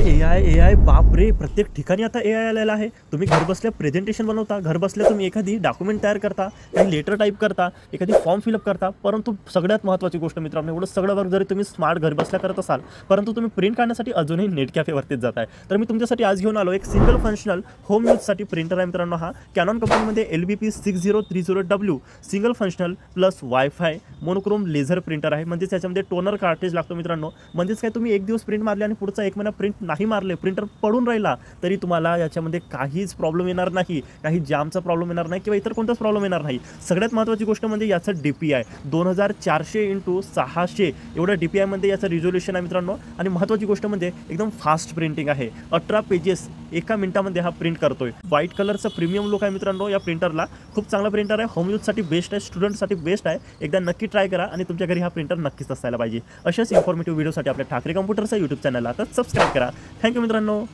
ए I बापरे! प्रत्येक ठिकाणी आता ए आय आलेला आहे. तुम्ही घरबसल्या प्रेझेंटेशन बनवता, घरबसल्या तुम्ही एखादी डॉक्युमेंट तयार करता, काही लेटर टाइप करता, एखादी फॉर्म फिलअप करता. परंतु सगळ्यात महत्त्वाची गोष्ट मित्रांनो, एवढं सगळं वर्क जरी तुम्ही स्मार्ट घरबसल्या करत असाल, परंतु तुम्ही प्रिंट काढण्यासाठी अजूनही नेट कॅफेवरतीच जाताय. तर मी तुमच्यासाठी आज घेऊन आलो एक सिंगल फंक्शनल होम यूजसाठी प्रिंटर आहे मित्रांनो. हा कॅनॉन कंपनीमध्ये LBP 6030W single functional plus wifi monochrome laser printer आहे. म्हणजेच याच्यामध्ये टोनर कार्ट्रिज लागतो मित्रांनो. म्हणजेच काय तुम्ही एक दिवस प्रिंट मारली आणि पुढचा 1 महिना प्रिंट नाही मारले, प्रिंटर पडून राहिला, तरी तुम्हाला याच्यामध्ये काहीच प्रॉब्लेम येणार नाही, काही जामचा प्रॉब्लेम येणार नाही किंवा इतर कोणताच प्रॉब्लेम येणार नाही. सगळ्यात महत्त्वाची गोष्ट म्हणजे याचं DPI 2400x600 एवढं DPI मध्ये याचं रिझोल्युशन आहे मित्रांनो. आणि महत्त्वाची गोष्ट म्हणजे एकदम फास्ट प्रिंटिंग आहे. 18 पेजेस एका मिनिटामध्ये हा प्रिंट करतोय. व्हाईट कलरचा प्रीमियम लुक आहे मित्रांनो या प्रिंटरला. खूप चांगला प्रिंटर आहे. होम यूजसाठी बेस्ट आहे, स्टुडंटसाठी बेस्ट आहे. एकदा नक्की ट्राय करा आणि तुमच्या घरी हा प्रिंटर नक्कीच असायला पाहिजे. अशाच इन्फॉर्मेटिव्ह व्हिडिओसाठी आपल्या ठाकरे कम्प्युटरचा यूट्यूब चॅनलला आता सबस्क्राईब करा. थँक्यू मित्रांनो.